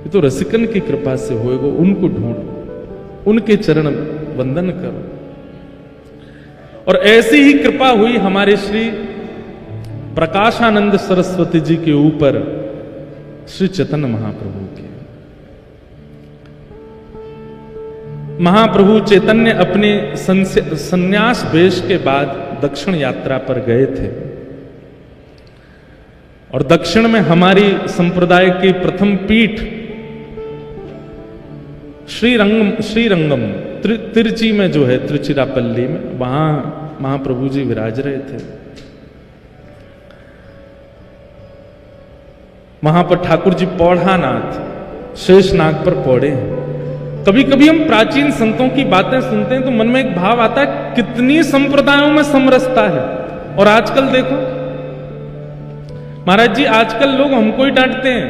ये तो रसिकन की कृपा से होएगा। उनको ढूंढो, उनके चरण वंदन करो। और ऐसी ही कृपा हुई हमारे श्री प्रकाशानंद सरस्वती जी के ऊपर श्री चैतन्य महाप्रभु के। महाप्रभु चैतन्य अपने संन्यास वेश के बाद दक्षिण यात्रा पर गए थे और दक्षिण में हमारी संप्रदाय की प्रथम पीठ श्रीरंगम तिरुचि में जो है, तिरुचिरापल्ली में, वहां महाप्रभु जी विराज रहे थे। वहां पर ठाकुर जी पौढ़ानाथ शेषनाग पर पौड़े हैं। कभी कभी हम प्राचीन संतों की बातें सुनते हैं तो मन में एक भाव आता है, कितनी संप्रदायों में समरसता है। और आजकल देखो महाराज जी, आजकल लोग हमको ही डांटते हैं,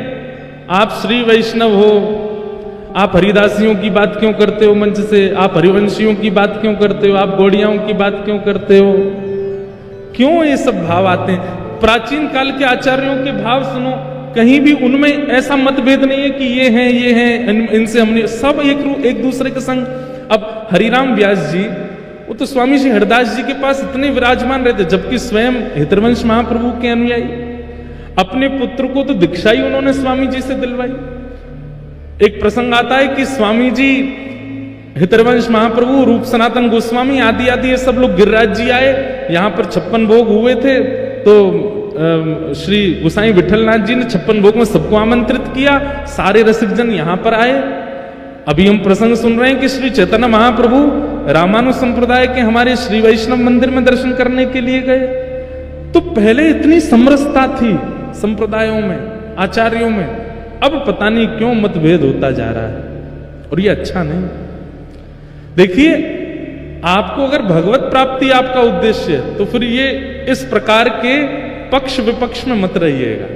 आप श्री वैष्णव हो, आप हरिदासियों की बात क्यों करते हो मंच से, आप हरिवंशियों की बात क्यों करते हो, आप गौड़ियाओं की बात क्यों करते हो। क्यों ये सब भाव आते हैं? प्राचीन काल के आचार्यों के भाव सुनो, कहीं भी उनमें ऐसा मतभेद नहीं है कि ये हैं, इनसे हमने सब एक दूसरे के संग। अब हरिराम व्यास जी, वो तो स्वामी जी हरदास जी के पास इतने विराजमान रहते, जबकि स्वयं हितरवंश महाप्रभु के अनुयायी। अपने पुत्र को तो दीक्षा ही उन्होंने स्वामी जी से दिलवाई। एक प्रसंग आता है कि स्वामी जी, हितरवंश महाप्रभु, रूप सनातन गोस्वामी आदि आदि ये सब लोग गिरिराज जी आए, यहां पर 56 भोग हुए थे। तो श्री गोसाई विठलनाथ जी ने 56 भोग में सबको आमंत्रित किया, सारे रसिकजन यहां पर आए। अभी हम प्रसंग सुन रहे हैं कि श्री चैतन्य महाप्रभु रामानुज संप्रदाय के हमारे श्री वैष्णव मंदिर में दर्शन करने के लिए गए। तो पहले इतनी समरसता थी संप्रदायों में, आचार्यों में, अब पता नहीं क्यों मतभेद होता जा रहा है और ये अच्छा नहीं। देखिए, आपको अगर भगवत प्राप्ति आपका उद्देश्य है तो फिर ये इस प्रकार के पक्ष विपक्ष में मत रहिएगा।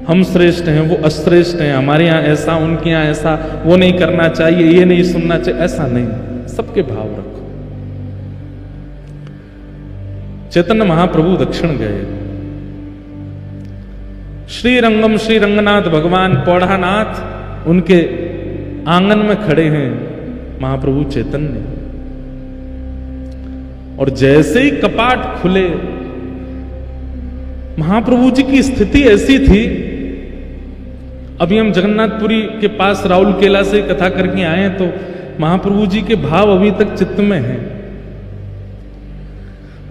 हम श्रेष्ठ हैं, वो अश्रेष्ठ हैं, हमारे यहां ऐसा, उनके यहां ऐसा, वो नहीं करना चाहिए, ये नहीं सुनना चाहिए, ऐसा नहीं। सबके भाव रखो। चैतन्य महाप्रभु दक्षिण गए, श्रीरंगम श्री रंगनाथ भगवान पौढ़ानाथ उनके आंगन में खड़े हैं महाप्रभु चैतन्य। और जैसे ही कपाट खुले, महाप्रभु जी की स्थिति ऐसी थी, अभी हम जगन्नाथपुरी के पास राउल केला से कथा करके आए हैं तो महाप्रभु जी के भाव अभी तक चित्त में हैं।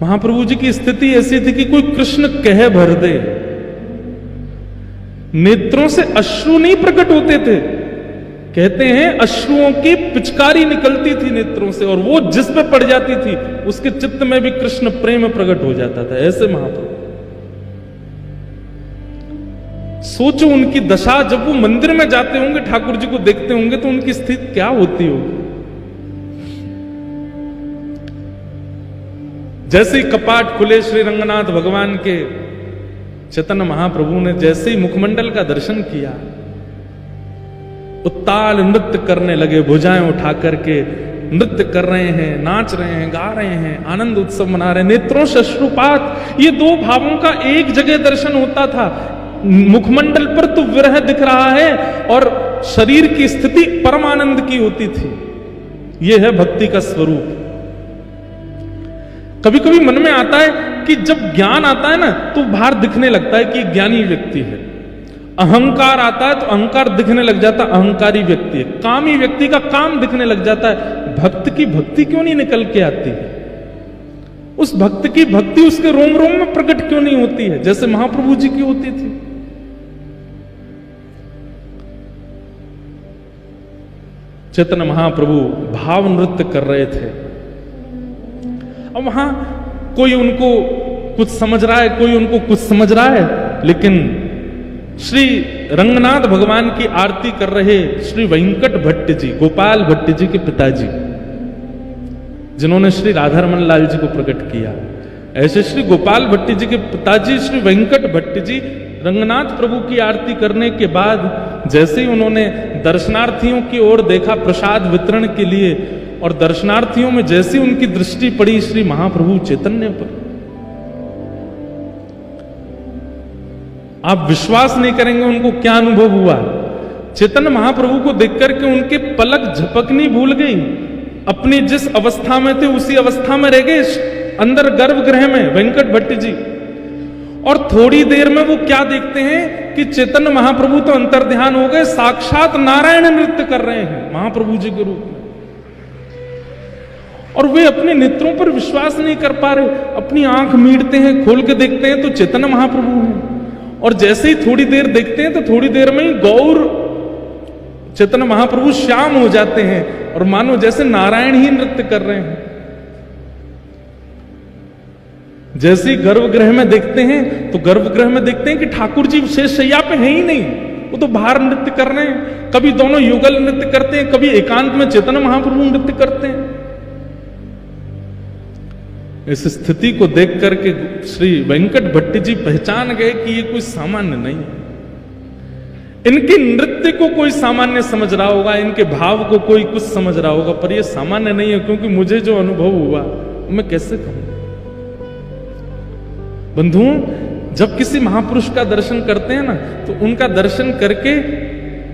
महाप्रभु जी की स्थिति ऐसी थी कि कोई कृष्ण कह भर दे, नेत्रों से अश्रु नहीं प्रकट होते थे। कहते हैं अश्रुओं की पिचकारी निकलती थी नेत्रों से, और वो जिस पे पड़ जाती थी उसके चित्त में भी कृष्ण प्रेम प्रकट हो जाता था। ऐसे महाप्रभु, सोचो उनकी दशा, जब वो मंदिर में जाते होंगे, ठाकुर जी को देखते होंगे तो उनकी स्थिति क्या होती होगी। जैसे ही कपाट खुले श्री रंगनाथ भगवान के, चैतन्य महाप्रभु ने जैसे ही मुखमंडल का दर्शन किया, उत्ताल नृत्य करने लगे, भुजाएं उठा करके नृत्य कर रहे हैं, नाच रहे हैं, गा रहे हैं, आनंद उत्सव मना रहे हैं, नेत्रों से अश्रुपात। ये दो भावों का एक जगह दर्शन होता था। मुखमंडल पर तो विरह दिख रहा है और शरीर की स्थिति परमानंद की होती थी। यह है भक्ति का स्वरूप। कभी कभी मन में आता है कि जब ज्ञान आता है ना तो बाहर दिखने लगता है कि ज्ञानी व्यक्ति है। अहंकार आता है तो अहंकार दिखने लग जाता है, अहंकारी व्यक्ति है। कामी व्यक्ति का काम दिखने लग जाता है। भक्त की भक्ति क्यों नहीं निकल के आती है? उस भक्त की भक्ति उसके रोम रोम में प्रकट क्यों नहीं होती है, जैसे महाप्रभु जी की होती थी? चैतन्य महाप्रभु भाव नृत्य कर रहे थे। अब वहां कोई उनको कुछ समझ रहा है, कोई उनको कुछ समझ रहा है, लेकिन श्री रंगनाथ भगवान की आरती कर रहे श्री वेंकट भट्ट जी, गोपाल भट्ट जी के पिताजी, जिन्होंने श्री राधारमन लाल जी को प्रकट किया, ऐसे श्री गोपाल भट्ट जी के पिताजी श्री वेंकट भट्ट जी रंगनाथ प्रभु की आरती करने के बाद जैसे ही उन्होंने दर्शनार्थियों की ओर देखा प्रसाद वितरण के लिए, और दर्शनार्थियों में जैसी उनकी दृष्टि पड़ी श्री महाप्रभु चैतन्य पर, आप विश्वास नहीं करेंगे उनको क्या अनुभव हुआ। चैतन्य महाप्रभु को देख करके उनके पलक झपकनी भूल गई, अपनी जिस अवस्था में थे उसी अवस्था में रह गए, अंदर गर्भगृह में वेंकट भट्ट जी। और थोड़ी देर में वो क्या देखते हैं कि चैतन्य महाप्रभु तो अंतर्ध्यान हो गए, साक्षात नारायण नृत्य कर रहे हैं महाप्रभु जी के रूप में। और वे अपने नेत्रों पर विश्वास नहीं कर पा रहे, अपनी आंख मीटते हैं, खोल के देखते हैं तो चैतन्य महाप्रभु हैं। और जैसे ही थोड़ी देर देखते हैं तो थोड़ी देर में ही गौर चैतन्य महाप्रभु श्याम हो जाते हैं और मानो जैसे नारायण ही नृत्य कर रहे हैं। जैसे ही गर्भगृह में देखते हैं तो गर्भगृह में देखते हैं कि ठाकुर जी शेष शैया पे है ही नहीं, वो तो बाहर नृत्य कर रहे हैं। कभी दोनों युगल नृत्य करते हैं, कभी एकांत में चैतन्य महाप्रभु नृत्य करते हैं। इस स्थिति को देख करके श्री वेंकट भट्ट जी पहचान गए कि ये कोई सामान्य नहीं है। इनके नृत्य को कोई सामान्य समझ रहा होगा, इनके भाव को कोई कुछ समझ रहा होगा, पर ये सामान्य नहीं है, क्योंकि मुझे जो अनुभव हुआ मैं कैसे कहूं। बंधुओं, जब किसी महापुरुष का दर्शन करते हैं ना, तो उनका दर्शन करके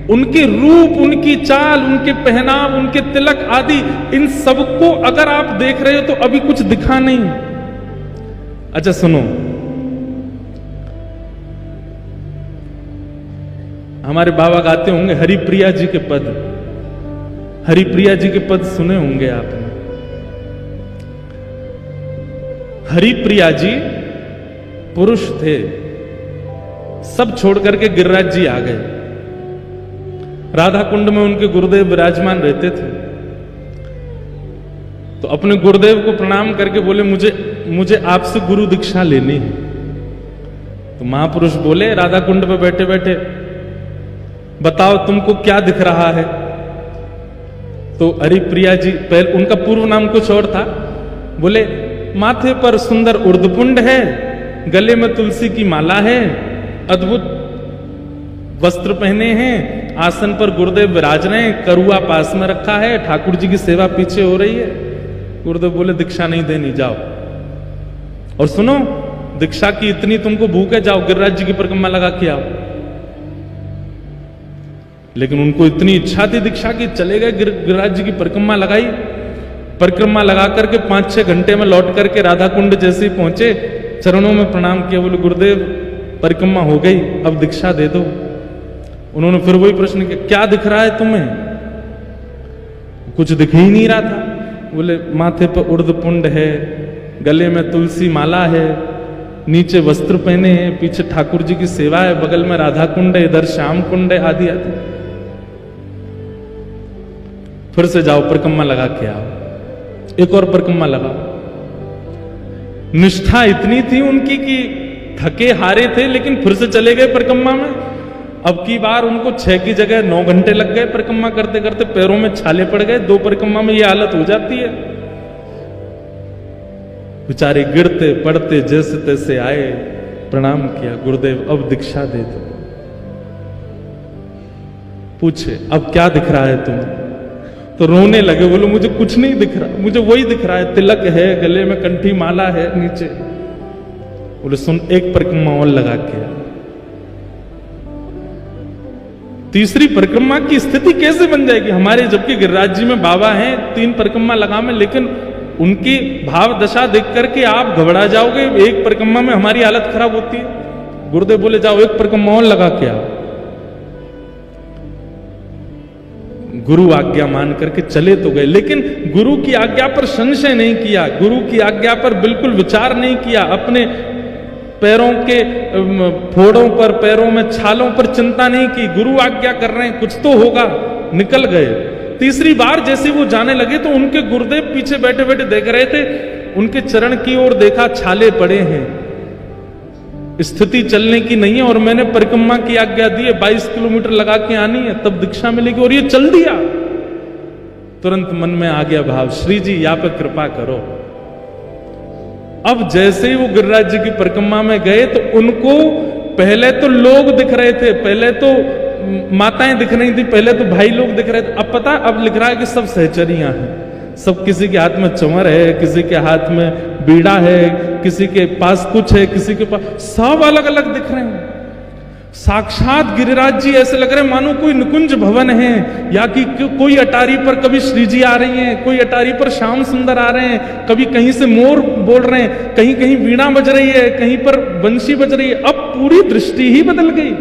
उनके रूप, उनकी चाल, उनके पहनाव, उनके तिलक आदि, इन सबको अगर आप देख रहे हो तो अभी कुछ दिखा नहीं। अच्छा सुनो, हमारे बाबा गाते होंगे हरिप्रिया जी के पद, हरिप्रिया जी के पद सुने होंगे आपने। हरिप्रिया जी पुरुष थे, सब छोड़ करके गिरिराज जी आ गए। राधा कुंड में उनके गुरुदेव विराजमान रहते थे, तो अपने गुरुदेव को प्रणाम करके बोले मुझे आपसे गुरु दीक्षा लेनी है। तो महापुरुष बोले राधा कुंड पे बैठे बैठे, बताओ तुमको क्या दिख रहा है। तो हरिप्रिया जी, पहले उनका पूर्व नाम कुछ और था, बोले माथे पर सुंदर उर्दपुंड है, गले में तुलसी की माला है, अद्भुत वस्त्र पहने हैं, आसन पर गुरुदेव विराज रहे हैं, करुआ पास में रखा है, ठाकुर जी की सेवा पीछे हो रही है। गुरुदेव बोले दीक्षा नहीं देनी, जाओ। और सुनो, दीक्षा की इतनी तुमको भूख है, जाओ गिरिराज जी की परिक्रमा लगा के आओ। लेकिन उनको इतनी इच्छा थी दीक्षा की, चले गए गिरिराज जी की परिक्रमा लगाई। परिक्रमा लगा करके 5-6 घंटे में लौट करके राधा कुंड जैसे ही पहुंचे, चरणों में प्रणाम किया, बोले गुरुदेव परिक्रमा हो गई, अब दीक्षा दे दो। उन्होंने फिर वही प्रश्न किया, क्या दिख रहा है तुम्हें? कुछ दिख ही नहीं रहा था। बोले माथे पर उर्दपुंड है, गले में तुलसी माला है, नीचे वस्त्र पहने हैं, पीछे ठाकुर जी की सेवा है, बगल में राधा कुंड है, इधर श्याम कुंड है, आदि आदि। फिर से जाओ परिक्रमा लगा के आओ, एक और परिक्रमा लगाओ। निष्ठा इतनी थी उनकी कि थके हारे थे, लेकिन फिर से चले गए परिक्रमा में। अब की बार उनको 6 की जगह 9 घंटे लग गए परिक्रमा करते करते, पैरों में छाले पड़ गए। 2 परिक्रमा में ये हालत हो जाती है। बेचारे गिरते पड़ते जैसे तैसे आए, प्रणाम किया, गुरुदेव अब दीक्षा दे दो। पूछे अब क्या दिख रहा है तुम्हें? तो रोने लगे, बोलो मुझे कुछ नहीं दिख रहा, मुझे वही दिख रहा है, तिलक है, गले में कंठी माला है नीचे। बोले सुन, एक परिक्रमा और लगा के। तीसरी परिक्रमा की स्थिति कैसे बन जाएगी हमारे, जबकि गिरिराज जी में बाबा हैं, 3 परिक्रमा लगा में, लेकिन उनकी भाव दशा देख करके आप घबरा जाओगे। एक परिक्रमा में हमारी हालत खराब होती है। गुरुदेव बोले जाओ एक परिक्रमा और लगा के आओ। गुरु आज्ञा मान करके चले तो गए, लेकिन गुरु की आज्ञा पर संशय नहीं किया, गुरु की आज्ञा पर बिल्कुल विचार नहीं किया, अपने पैरों के फोड़ों पर, पैरों में छालों पर चिंता नहीं की। गुरु आज्ञा कर रहे हैं, कुछ तो होगा, निकल गए। तीसरी बार जैसे वो जाने लगे तो उनके गुरुदेव पीछे बैठे बैठे देख रहे थे, उनके चरण की ओर देखा, छाले पड़े हैं, स्थिति चलने की नहीं है, और मैंने परिक्रमा की आज्ञा दी है, 22 किलोमीटर लगा के आनी है, तब दीक्षा मिलेगी, और ये चल दिया। तुरंत मन में आ गया भाव, श्री जी यहाँ पे कृपा करो। अब जैसे ही वो गिरिराज जी की परिक्रमा में गए तो उनको पहले तो लोग दिख रहे थे, पहले तो माताएं दिख रही थी, पहले तो भाई लोग दिख रहे थे। अब पता, अब लिख रहा है कि सब सहचरियां हैं, सब किसी के हाथ में चंवर है, किसी के हाथ में बीड़ा है, किसी के पास कुछ है, किसी के पास, सब अलग अलग दिख रहे हैं। साक्षात गिरिराज जी ऐसे लग रहे मानो कोई निकुंज भवन है, या कि कोई अटारी पर कभी श्री जी आ रही हैं, कोई अटारी पर श्याम सुंदर आ रहे हैं, कभी कहीं से मोर बोल रहे हैं, कहीं कहीं वीणा बज रही है, कहीं पर बंशी बज रही है। अब पूरी दृष्टि ही बदल गई।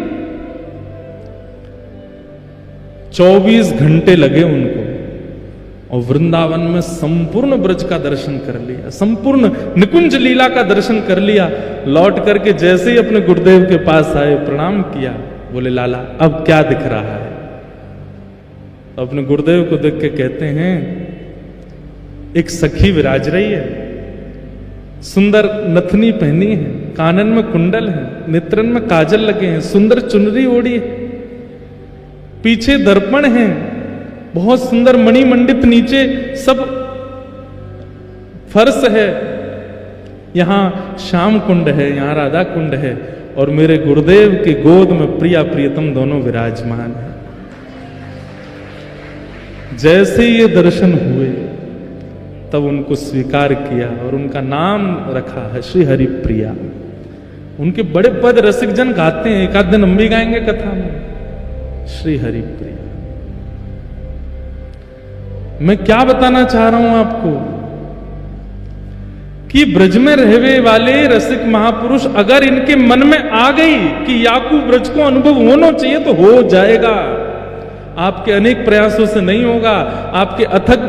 24 घंटे लगे उनको और वृंदावन में संपूर्ण ब्रज का दर्शन कर लिया, संपूर्ण निकुंज लीला का दर्शन कर लिया। लौट करके जैसे ही अपने गुरुदेव के पास आए, प्रणाम किया, बोले लाला अब क्या दिख रहा है? अपने गुरुदेव को देख के कहते हैं, एक सखी विराज रही है, सुंदर नथनी पहनी है, कानन में कुंडल है, नेत्रन में काजल लगे हैं, सुंदर चुनरी ओढ़ी है, पीछे दर्पण है, बहुत सुंदर मणिमंडित नीचे सब फर्श है, यहां श्याम कुंड है, यहां राधा कुंड है, और मेरे गुरुदेव के गोद में प्रिया प्रियतम दोनों विराजमान है। जैसे ये दर्शन हुए तब उनको स्वीकार किया और उनका नाम रखा है श्री हरि प्रिया। उनके बड़े पद रसिक जन गाते हैं, एक आध दिन हम भी गाएंगे कथा में, श्री हरि प्रिया। मैं क्या बताना चाह रहा हूं आपको कि ब्रज में रहने वाले रसिक महापुरुष अगर इनके मन में आ गई कि याकू ब्रज को अनुभव होना चाहिए तो हो जाएगा। आपके अनेक प्रयासों से नहीं होगा, आपके अथक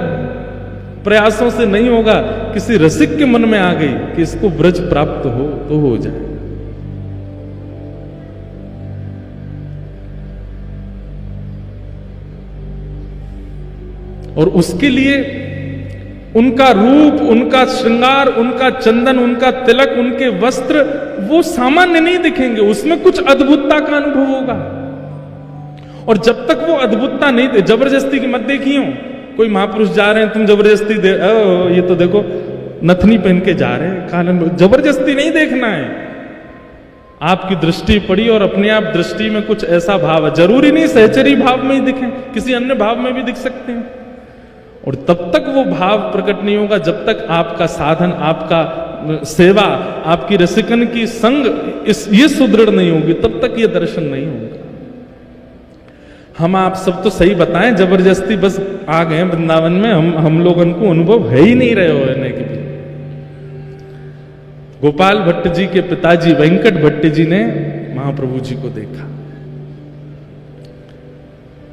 प्रयासों से नहीं होगा, किसी रसिक के मन में आ गई कि इसको ब्रज प्राप्त हो तो हो जाए। और उसके लिए उनका रूप, उनका श्रृंगार, उनका चंदन, उनका तिलक, उनके वस्त्र वो सामान्य नहीं दिखेंगे, उसमें कुछ अद्भुतता का अनुभव होगा। और जब तक वो अद्भुतता नहीं दे, जबरदस्ती की मत देखियो, कोई महापुरुष जा रहे हैं तुम जबरदस्ती दे, ये तो देखो नथनी पहन के जा रहे हैं, कानन, जबरदस्ती नहीं देखना है। आपकी दृष्टि पड़ी और अपने आप दृष्टि में कुछ ऐसा भाव है, जरूरी नहीं सहचरी भाव में ही दिखे, किसी अन्य भाव में भी दिख सकते हैं। और तब तक वो भाव प्रकट नहीं होगा जब तक आपका साधन, आपका सेवा, आपकी रसिकन की संग ये सुदृढ़ नहीं होगी, तब तक ये दर्शन नहीं होगा। हम आप सब तो सही बताएं, जबरदस्ती बस आ गए वृंदावन में, हम लोगों को अनुभव है ही नहीं रहे होने के भी। गोपाल भट्ट जी के पिताजी वेंकट भट्ट जी ने महाप्रभु जी को देखा।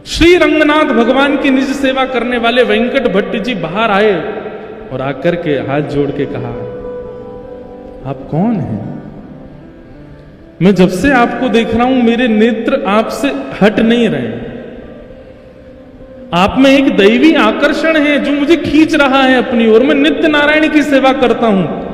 श्री रंगनाथ भगवान की निज सेवा करने वाले वेंकट भट्ट जी बाहर आए और आकर के हाथ जोड़ के कहा, आप कौन हैं? मैं जब से आपको देख रहा हूं मेरे नेत्र आपसे हट नहीं रहे, आप में एक दैवी आकर्षण है जो मुझे खींच रहा है अपनी ओर। मैं नित्य नारायण की सेवा करता हूं,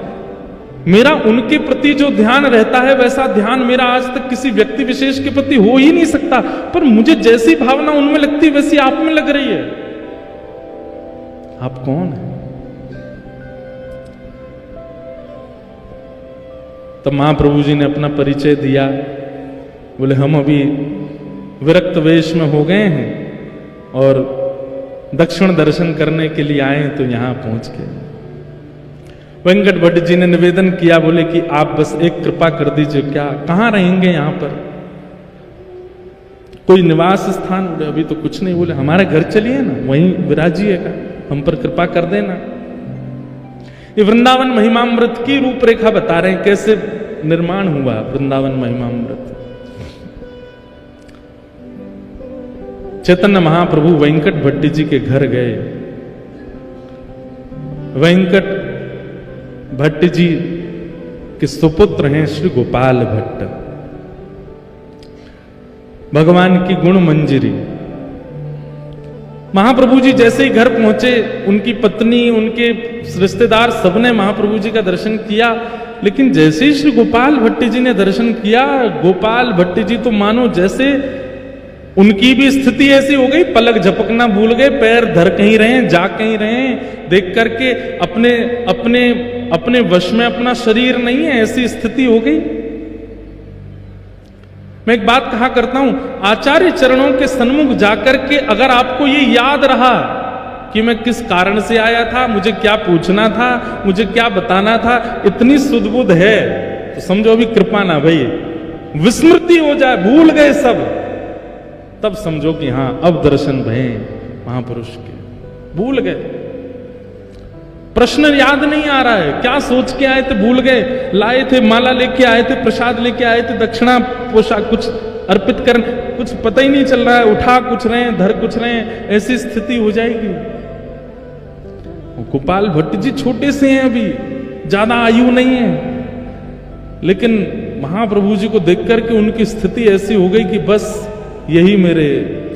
मेरा उनके प्रति जो ध्यान रहता है वैसा ध्यान मेरा आज तक किसी व्यक्ति विशेष के प्रति हो ही नहीं सकता, पर मुझे जैसी भावना उनमें लगती वैसी आप में लग रही है। आप कौन है? तब महाप्रभु जी ने अपना परिचय दिया, बोले हम अभी विरक्त वेश में हो गए हैं और दक्षिण दर्शन करने के लिए आए तो यहां पहुंच गए। वेंकट भट्ट जी ने निवेदन किया, बोले कि आप बस एक कृपा कर दीजिए, क्या कहां रहेंगे यहां पर? कोई निवास स्थान? बोले अभी तो कुछ नहीं। बोले हमारे घर चलिए ना, वहीं विराजिएगा, हम पर कृपा कर देना। ये वृंदावन महिमामृत की रूपरेखा बता रहे हैं, कैसे निर्माण हुआ वृंदावन महिमामृत। चैतन्य महाप्रभु वेंकट भट्ट जी के घर गए। वेंकट भट्ट जी के सुपुत्र हैं श्री गोपाल भट्ट। भगवान की गुण मंजरी। महाप्रभु जी जैसे ही घर पहुंचे, उनकी पत्नी, उनके रिश्तेदार सबने महाप्रभु जी का दर्शन किया, लेकिन जैसे ही श्री गोपाल भट्ट जी ने दर्शन किया, गोपाल भट्ट जी तो मानो जैसे उनकी भी स्थिति ऐसी हो गई, पलक झपकना भूल गए, पैर धर कहीं रहे, जा कहीं रहे, देख करके अपने अपने अपने वश में अपना शरीर नहीं है, ऐसी स्थिति हो गई। मैं एक बात कहा करता हूं, आचार्य चरणों के सन्मुख जाकर के अगर आपको ये याद रहा कि मैं किस कारण से आया था, मुझे क्या पूछना था, मुझे क्या बताना था, इतनी सुध-बुध है तो समझो अभी कृपा ना भाई, विस्मृति हो जाए, भूल गए सब, तब समझो कि हां अब दर्शन भये महापुरुष के। भूल गए, प्रश्न याद नहीं आ रहा है, क्या सोच के आए थे भूल गए, लाए थे माला लेके आए थे, प्रसाद लेके आए थे, दक्षिणा पोशाक कुछ अर्पित कर, कुछ पता ही नहीं चल रहा है, उठा कुछ रहे हैं, धर कुछ रहे हैं, ऐसी स्थिति हो जाएगी। गोपाल भट्ट जी छोटे से हैं, अभी ज्यादा आयु नहीं है, लेकिन महाप्रभु जी को देख करके उनकी स्थिति ऐसी हो गई कि बस यही मेरे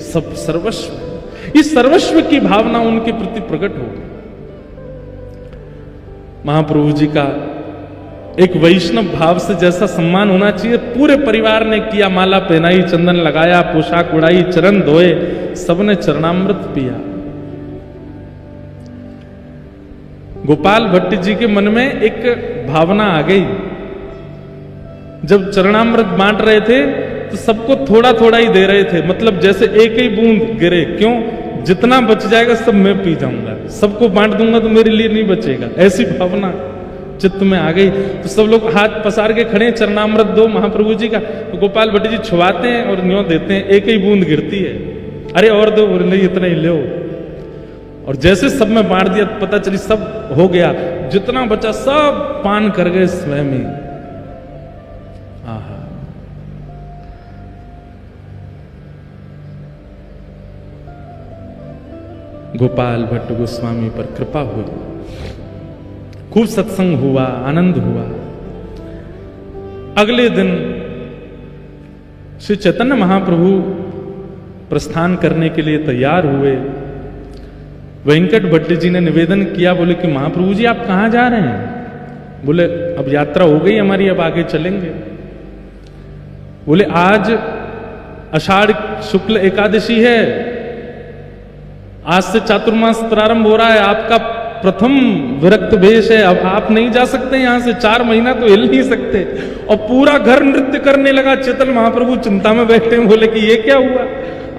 सब सर्वस्व, इस सर्वस्व की भावना उनके प्रति प्रकट हो गई। महाप्रभु जी का एक वैष्णव भाव से जैसा सम्मान होना चाहिए, पूरे परिवार ने किया, माला पहनाई, चंदन लगाया, पोशाक उड़ाई, चरण धोए, सबने चरणामृत पिया। गोपाल भट्ट जी के मन में एक भावना आ गई, जब चरणामृत बांट रहे थे तो सबको थोड़ा थोड़ा ही दे रहे थे, मतलब जैसे एक ही बूंद गिरे, क्यों, जितना बच जाएगा सब मैं पी जाऊंगा, सबको बांट दूंगा तो मेरे लिए नहीं बचेगा, ऐसी भावना चित्त में आ गई। तो सब लोग हाथ पसार के खड़े, चरणामृत दो महाप्रभु जी का, तो गोपाल भट्ट जी छुआते हैं और न्यों देते हैं, एक ही बूंद गिरती है, अरे और दो, नहीं इतना ही लो, और जैसे सब में बांट दिया पता चली सब हो गया, जितना बचा सब पान कर गए स्वयं ही। आहा, गोपाल भट्ट गोस्वामी पर कृपा हुई, खूब सत्संग हुआ, आनंद हुआ। अगले दिन श्री चैतन्य महाप्रभु प्रस्थान करने के लिए तैयार हुए। वेंकट भट्ट जी ने निवेदन किया, बोले कि महाप्रभु जी आप कहां जा रहे हैं? बोले अब यात्रा हो गई हमारी, अब आगे चलेंगे। बोले आज आषाढ़ शुक्ल एकादशी है, आज से चातुर्मास प्रारंभ हो रहा है, आपका प्रथम विरक्त भेष है, अब आप नहीं जा सकते यहां से, 4 महीना तो हिल नहीं सकते। और पूरा घर नृत्य करने लगा। चैतन्य महाप्रभु चिंता में बैठे हैं, बोले कि ये क्या हुआ,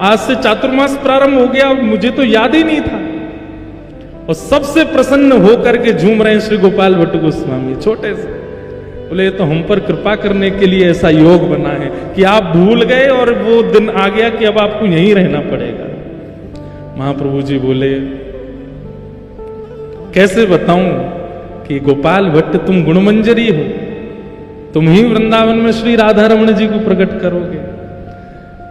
आज से चातुर्मास प्रारंभ हो गया, मुझे तो याद ही नहीं था। और सबसे प्रसन्न होकर के झूम रहे हैं श्री गोपाल भट्ट गोस्वामी, छोटे से। बोले ये तो हम पर कृपा करने के लिए ऐसा योग बना है कि आप भूल गए और वो दिन आ गया कि अब आपको यहीं रहना पड़ेगा। महाप्रभु जी बोले कैसे बताऊं कि गोपाल भट्ट तुम गुणमंजरी हो, तुम ही वृंदावन में श्री राधा रमण जी को प्रकट करोगे।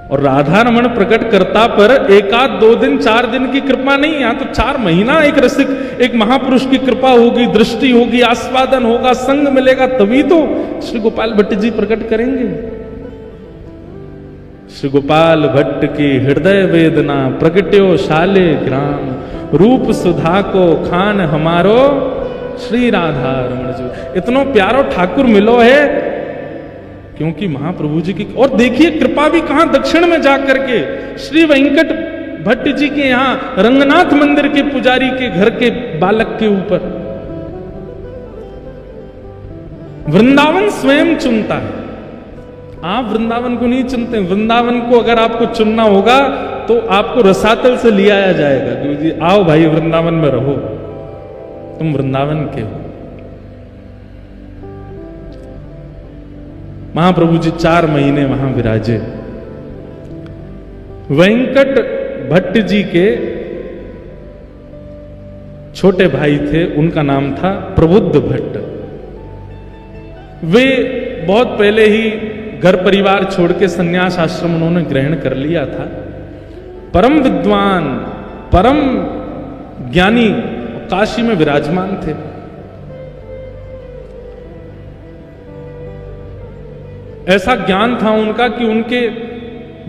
और राधा रमण प्रकट करता पर 1 आध 2 दिन 4 दिन की कृपा नहीं, यहां तो 4 महीना एक रसिक, एक महापुरुष की कृपा होगी, दृष्टि होगी, आस्वादन होगा, संग मिलेगा, तभी तो श्री गोपाल भट्ट जी प्रकट करेंगे। श्री गोपाल भट्ट की हृदय वेदना प्रगट्यो शाले ग्राम, रूप सुधा को खान हमारो श्री राधा रमण जी। इतनो प्यारो ठाकुर मिलो है, क्योंकि महाप्रभु जी की, और देखिए कृपा भी कहां, दक्षिण में जाकर के श्री वेंकट भट्ट जी के यहां रंगनाथ मंदिर के पुजारी के घर के बालक के ऊपर। वृंदावन स्वयं चुनता है, आप वृंदावन को नहीं चुनते। वृंदावन को अगर आपको चुनना होगा तो आपको रसातल से ले आया जाएगा कि आओ भाई वृंदावन में रहो, तुम वृंदावन के हो। महाप्रभु जी 4 महीने वहां विराजे। वेंकट भट्ट जी के छोटे भाई थे, उनका नाम था प्रबुद्ध भट्ट। वे बहुत पहले ही घर परिवार छोड़ के संन्यास आश्रम उन्होंने ग्रहण कर लिया था। परम विद्वान, परम ज्ञानी, काशी में विराजमान थे। ऐसा ज्ञान था उनका कि उनके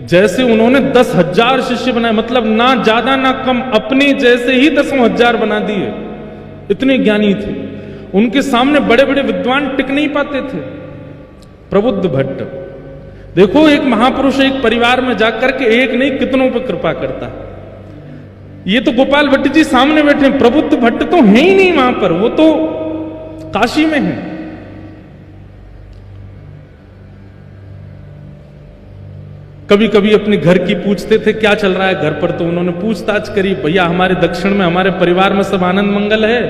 जैसे उन्होंने 10,000 शिष्य बनाए, मतलब ना ज्यादा ना कम, अपने जैसे ही 10,000 बना दिए, इतने ज्ञानी थे। उनके सामने बड़े बड़े विद्वान टिक नहीं पाते थे। प्रबुद्ध भट्ट, देखो एक महापुरुष एक परिवार में जाकर के एक नहीं कितनों पर कृपा करता। ये तो गोपाल भट्ट जी सामने बैठे हैं, प्रबुद्ध भट्ट तो है ही नहीं वहां पर, वो तो काशी में है। कभी कभी अपने घर की पूछते थे क्या चल रहा है घर पर, तो उन्होंने पूछताछ करी, भैया हमारे दक्षिण में हमारे परिवार में सब आनंद मंगल है।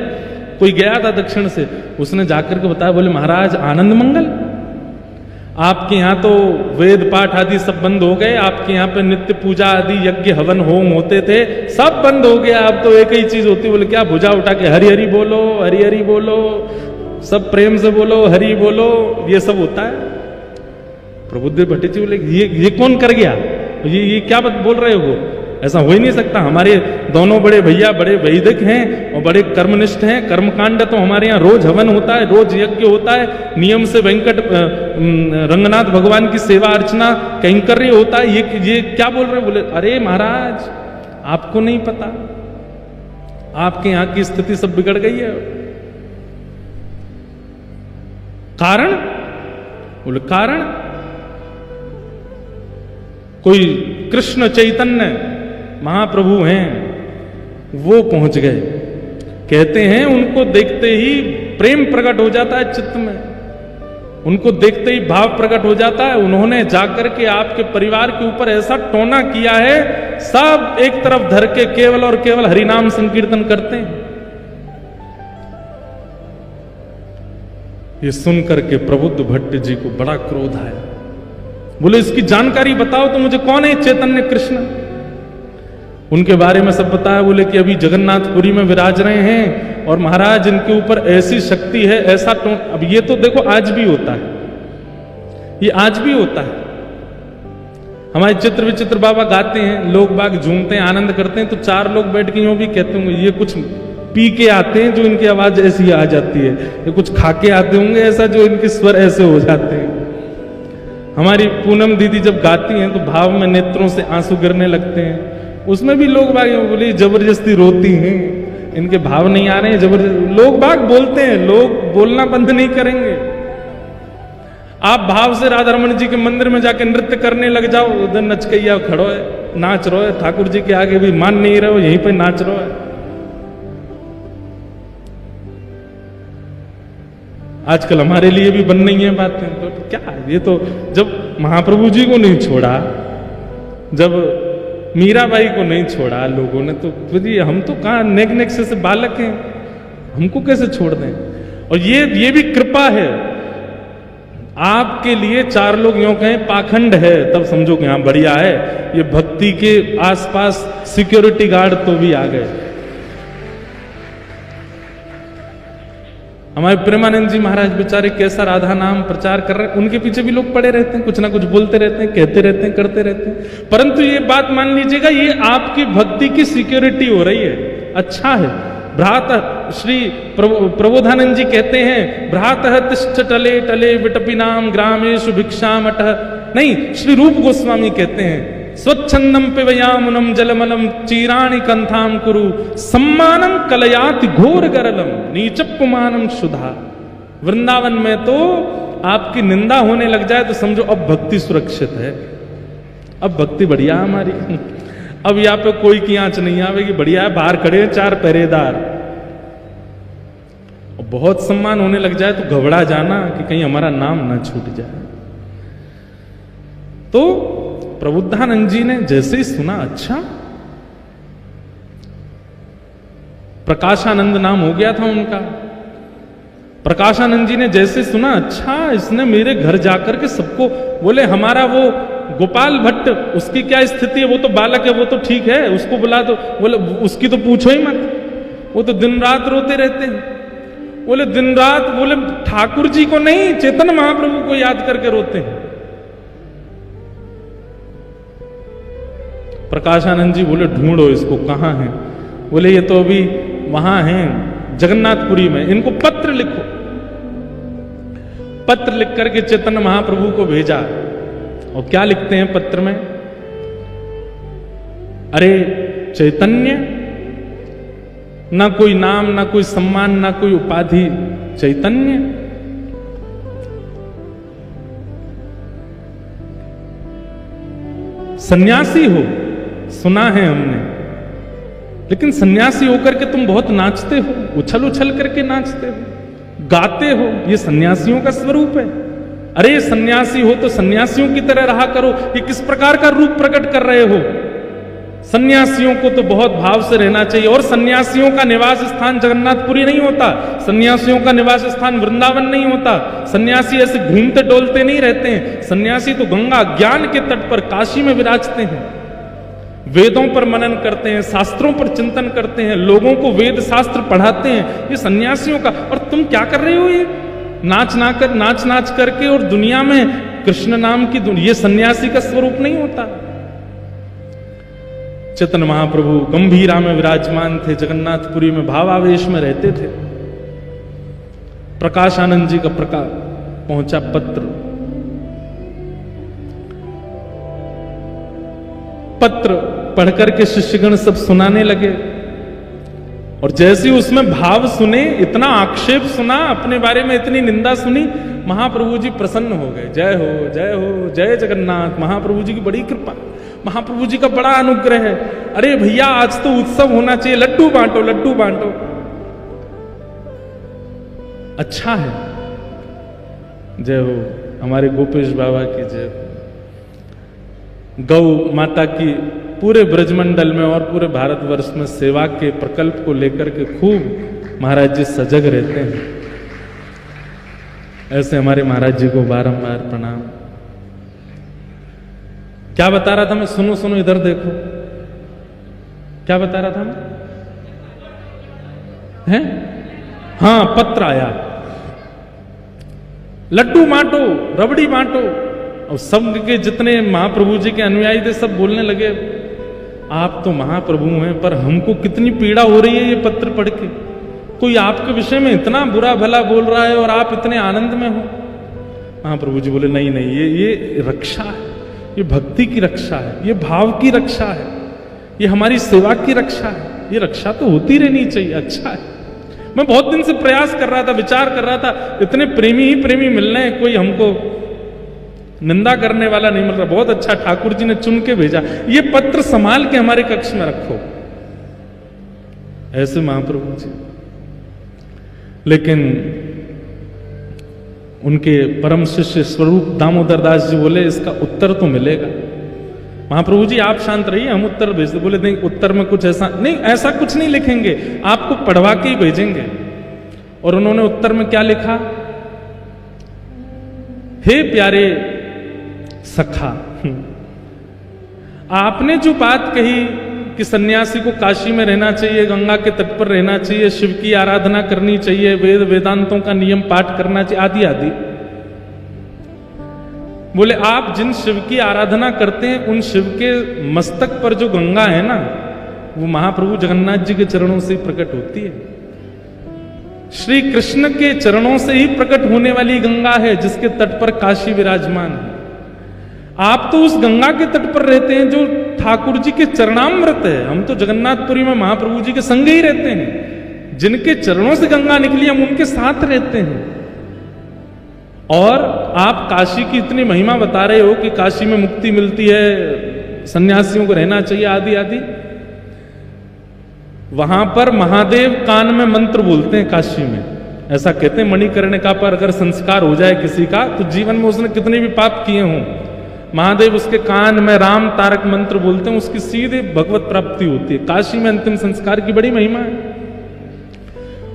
कोई गया था दक्षिण से, उसने जाकर के बताया, बोले महाराज आनंद मंगल, आपके यहाँ तो वेद पाठ आदि सब बंद हो गए, आपके यहाँ पे नित्य पूजा आदि यज्ञ हवन होम होते थे, सब बंद हो गया। अब तो एक ही चीज होती, बोले क्या, भुजा उठा के हरि हरि बोलो, हरि हरि बोलो, सब प्रेम से बोलो, हरि बोलो, ये सब होता है। प्रबुद्ध भट्ट जी बोले ये कौन कर गया, ये क्या बात बोल रहे हो, ऐसा हो ही नहीं सकता। हमारे दोनों बड़े भैया बड़े वैदिक हैं और बड़े कर्मनिष्ठ हैं, कर्मकांड तो हमारे यहाँ रोज हवन होता है, रोज यज्ञ होता है, नियम से वेंकट रंगनाथ भगवान की सेवा अर्चना कैंकर्य होता है, ये क्या बोल रहे हो। बोले अरे महाराज आपको नहीं पता, आपके यहाँ की स्थिति सब बिगड़ गई है। कारण, बोले कारण कोई कृष्ण चैतन्य महाप्रभु हैं, वो पहुंच गए। कहते हैं उनको देखते ही प्रेम प्रकट हो जाता है चित्त में, उनको देखते ही भाव प्रकट हो जाता है। उन्होंने जाकर के आपके परिवार के ऊपर ऐसा टोना किया है, सब एक तरफ धर के केवल और केवल हरिनाम संकीर्तन करते हैं। ये सुनकर के प्रबुद्ध भट्ट जी को बड़ा क्रोध आया। बोले इसकी जानकारी बताओ तो मुझे, कौन है चैतन्य कृष्ण। उनके बारे में सब बताया। बोले कि अभी जगन्नाथपुरी में विराज रहे हैं और महाराज इनके ऊपर ऐसी शक्ति है, ऐसा अब ये तो देखो आज भी होता है, ये आज भी होता है। हमारे चित्र विचित्र बाबा गाते हैं, लोग बाग झूमते हैं, आनंद करते हैं, तो चार लोग बैठ के यूं भी कहते होंगे ये कुछ पी के आते हैं जो इनकी आवाज ऐसी आ जाती है, ये कुछ खा के आते होंगे ऐसा जो इनके स्वर ऐसे हो जाते हैं। हमारी पूनम दीदी जब गाती हैं तो भाव में नेत्रों से आंसू गिरने लगते हैं, उसमें भी लोग बाग बोले जबरदस्ती रोती हैं, इनके भाव नहीं आ रहे हैं, जबरदस्ती। लोग बाग बोलते हैं, लोग बोलना बंद नहीं करेंगे। आप भाव से राधा रमन जी के मंदिर में जाके नृत्य करने लग जाओ, उधर नचकैया खड़ो है, नाच रो है, ठाकुर जी के आगे भी मान नहीं रहे हो, यहीं पे नाच रो है। आजकल हमारे लिए भी बन रही है बातें, तो क्या ये तो जब महाप्रभु जी को नहीं छोड़ा, जब मीराबाई को नहीं छोड़ा लोगों ने, तो जी हम तो कहाँ नेक नेक से बालक हैं, हमको कैसे छोड़ दें। और ये भी कृपा है आपके लिए। चार लोग यूं कहें पाखंड है तब समझो कि हाँ बढ़िया है, ये भक्ति के आसपास सिक्योरिटी गार्ड तो भी आ गए। हमारे प्रेमानंद जी महाराज बेचारे कैसा राधा नाम प्रचार कर रहे हैं, उनके पीछे भी लोग पड़े रहते हैं, कुछ ना कुछ बोलते रहते हैं, कहते रहते हैं, करते रहते हैं। परंतु ये बात मान लीजिएगा, ये आपकी भक्ति की सिक्योरिटी हो रही है, अच्छा है। भ्रात श्री प्रबोधानंद जी कहते हैं, भ्रातः तिष्ठ टले टले विटपिनाम ग्रामेषु भिक्षामठ। नहीं, श्री रूप गोस्वामी कहते हैं, स्वच्छंदम पिबयामुनम जलमलम चीराणि कंथाम कुरु सम्मानम कलयाति घोर गरलम नीचपुमानम सुधा। वृंदावन में तो आपकी निंदा होने लग जाए तो समझो अब भक्ति सुरक्षित है, अब भक्ति बढ़िया हमारी, अब यहाँ पे कोई की आंच नहीं आवेगी, बढ़िया है। बाहर खड़े हैं चार पहरेदार, बहुत सम्मान होने लग जाए तो घबरा जाना कि कहीं हमारा नाम ना छूट जाए। तो प्रबुद्धानंद जी ने जैसे ही सुना, अच्छा प्रकाशानंद नाम हो गया था उनका, प्रकाशानंद जी ने जैसे सुना, अच्छा इसने मेरे घर जाकर के सबको, बोले हमारा वो गोपाल भट्ट उसकी क्या स्थिति है, वो तो बालक है, वो तो ठीक है, उसको बुला दो। बोले उसकी तो पूछो ही मत, वो तो दिन रात रोते रहते हैं। बोले दिन रात, बोले ठाकुर जी को नहीं, चैतन्य महाप्रभु को याद करके रोते हैं। प्रकाशानंद जी बोले ढूंढो इसको, कहां है। बोले ये तो अभी वहां हैं जगन्नाथपुरी में, इनको पत्र लिखो। पत्र लिख करके चैतन्य महाप्रभु को भेजा। और क्या लिखते हैं पत्र में, अरे चैतन्य, ना कोई नाम, ना कोई सम्मान, ना कोई उपाधि, चैतन्य सन्यासी हो, सुना है हमने, लेकिन सन्यासी होकर के तुम बहुत नाचते हो, उछल उछल करके नाचते हो, गाते हो, ये सन्यासियों का स्वरूप है। अरे सन्यासी हो तो सन्यासियों की तरह रहा करो, ये किस प्रकार का रूप प्रकट कर रहे हो। सन्यासियों को तो बहुत भाव से रहना चाहिए। और सन्यासियों का निवास स्थान जगन्नाथपुरी नहीं होता, सन्यासियों का निवास स्थान वृंदावन नहीं होता। सन्यासी ऐसे घूमते डोलते नहीं रहते हैं। सन्यासी तो गंगा ज्ञान के तट पर काशी में विराजते हैं, वेदों पर मनन करते हैं, शास्त्रों पर चिंतन करते हैं, लोगों को वेद शास्त्र पढ़ाते हैं। ये सन्यासियों का। और तुम क्या कर रहे हो? ये नाच नाच करके और दुनिया में कृष्ण नाम की ये सन्यासी का स्वरूप नहीं होता। चैतन्य महाप्रभु गंभीरा में विराजमान थे, जगन्नाथपुरी में भावावेश में रहते थे। प्रकाशानंद जी का पहुंचा पत्र पढ़कर के शिष्यगण सब सुनाने लगे। और जैसे ही उसमें भाव सुने, इतना आक्षेप सुना, अपने बारे में इतनी निंदा सुनी, महाप्रभु जी प्रसन्न हो गए। जय हो जय हो जय जगन्नाथ। महाप्रभु जी की बड़ी कृपा, महाप्रभु जी का बड़ा अनुग्रह है। अरे भैया आज तो उत्सव होना चाहिए, लड्डू बांटो लड्डू बांटो। अच्छा है। जय हो हमारे गोपेश बाबा की जय हो। गौ माता की पूरे ब्रजमंडल में और पूरे भारतवर्ष में सेवा के प्रकल्प को लेकर के खूब महाराज जी सजग रहते हैं। ऐसे हमारे महाराज जी को बारंबार प्रणाम। क्या बता रहा था मैं? सुनो सुनो, इधर देखो, क्या बता रहा था मैं? हैं? हाँ, पत्र आया, लड्डू बांटो, रबड़ी बांटो। और संघ के जितने महाप्रभु जी के अनुयायी थे सब बोलने लगे, आप तो महाप्रभु हैं, पर हमको कितनी पीड़ा हो रही है ये पत्र पढ़ के। कोई आपके विषय में इतना बुरा भला बोल रहा है और आप इतने आनंद में हो। महाप्रभु जी बोले, नहीं नहीं, ये रक्षा है, ये भक्ति की रक्षा है, ये भाव की रक्षा है, ये हमारी सेवा की रक्षा है। ये रक्षा तो होती रहनी चाहिए। अच्छा है। मैं बहुत दिन से प्रयास कर रहा था, विचार कर रहा था, इतने प्रेमी ही प्रेमी मिल रहे हैं, कोई हमको निंदा करने वाला नहीं मिल रहा। बहुत अच्छा, ठाकुर जी ने चुन के भेजा। ये पत्र संभाल के हमारे कक्ष में रखो। ऐसे महाप्रभु जी। लेकिन उनके परम शिष्य स्वरूप दामोदर दास जी बोले, इसका उत्तर तो मिलेगा। महाप्रभु जी आप शांत रहिए, हम उत्तर भेज दे। बोले नहीं, उत्तर में कुछ ऐसा नहीं, ऐसा कुछ नहीं लिखेंगे, आपको पढ़वा के ही भेजेंगे। और उन्होंने उत्तर में क्या लिखा? हे प्यारे सखा, आपने जो बात कही कि सन्यासी को काशी में रहना चाहिए, गंगा के तट पर रहना चाहिए, शिव की आराधना करनी चाहिए, वेद वेदांतों का नियम पाठ करना चाहिए, आदि आदि। बोले आप जिन शिव की आराधना करते हैं, उन शिव के मस्तक पर जो गंगा है ना, वो महाप्रभु जगन्नाथ जी के चरणों से ही प्रकट होती है। श्री कृष्ण के चरणों से ही प्रकट होने वाली गंगा है, जिसके तट पर काशी विराजमान है। आप तो उस गंगा के तट पर रहते हैं जो ठाकुर जी के चरणामृत है। हम तो जगन्नाथपुरी में महाप्रभु जी के संग ही रहते हैं। जिनके चरणों से गंगा निकली, हम उनके साथ रहते हैं। और आप काशी की इतनी महिमा बता रहे हो कि काशी में मुक्ति मिलती है, सन्यासियों को रहना चाहिए, आदि आदि। वहां पर महादेव कान में मंत्र बोलते हैं काशी में। ऐसा कहते हैं मणिकर्णिका पर अगर संस्कार हो जाए किसी का, तो जीवन में उसने कितने भी पाप किए हों, महादेव उसके कान में राम तारक मंत्र बोलते हैं, उसकी सीधे भगवत प्राप्ति होती है। काशी में अंतिम संस्कार की बड़ी महिमा है।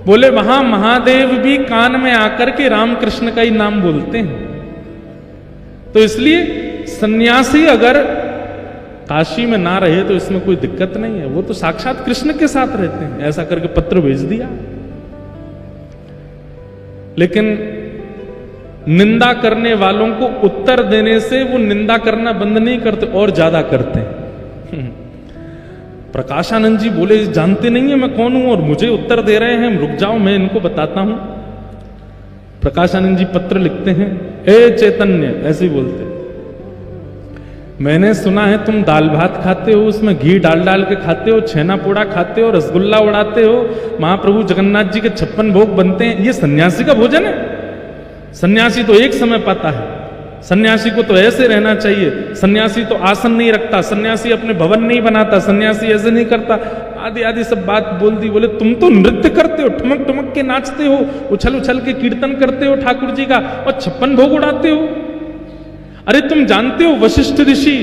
बोले वहां महादेव भी कान में आकर के राम कृष्ण का ही नाम बोलते हैं। तो इसलिए सन्यासी अगर काशी में ना रहे तो इसमें कोई दिक्कत नहीं है, वो तो साक्षात कृष्ण के साथ रहते हैं। ऐसा करके पत्र भेज दिया। लेकिन निंदा करने वालों को उत्तर देने से वो निंदा करना बंद नहीं करते, और ज्यादा करते हैं। प्रकाशानंद जी बोले, जानते नहीं है मैं कौन हूं और मुझे उत्तर दे रहे हैं, रुक जाओ मैं इनको बताता हूं। प्रकाशानंद जी पत्र लिखते हैं, ए चैतन्य, ऐसे ही बोलते, मैंने सुना है तुम दाल भात खाते हो, उसमें घी डाल डाल के खाते हो, छेना पोड़ा खाते हो, रसगुल्ला उड़ाते हो, महाप्रभु जगन्नाथ जी के 56 भोग बनते हैं। ये सन्यासी का भोजन है? सन्यासी तो एक समय पाता है, सन्यासी को तो ऐसे रहना चाहिए, सन्यासी तो आसन नहीं रखता, सन्यासी अपने भवन नहीं बनाता, सन्यासी ऐसे नहीं करता, आदि आदि सब बात बोल दी। बोले तुम तो नृत्य करते हो, ठुमक ठुमक के नाचते हो, उछल उछल के कीर्तन करते हो ठाकुर जी का, और 56 भोग उड़ाते हो। अरे तुम जानते हो वशिष्ठ ऋषि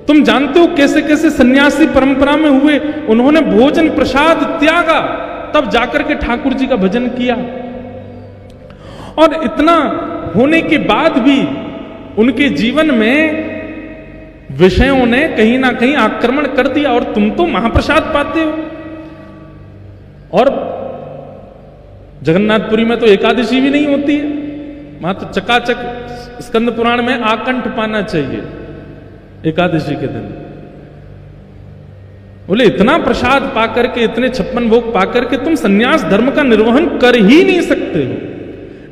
तुम जानते हो कैसे कैसे सन्यासी परंपरा में हुए, उन्होंने भोजन प्रसाद त्यागा, तब जाकर के ठाकुर जी का भजन किया। और इतना होने के बाद भी उनके जीवन में विषयों ने कहीं ना कहीं आक्रमण कर दिया, और तुम तो महाप्रसाद पाते हो। और जगन्नाथपुरी में तो एकादशी भी नहीं होती है, वहां तो चकाचक स्कंद पुराण में आकंठ पाना चाहिए एकादशी के दिन। बोले इतना प्रसाद पाकर के, इतने 56 भोग पाकर के तुम सन्यास धर्म का निर्वहन कर ही नहीं सकते हो।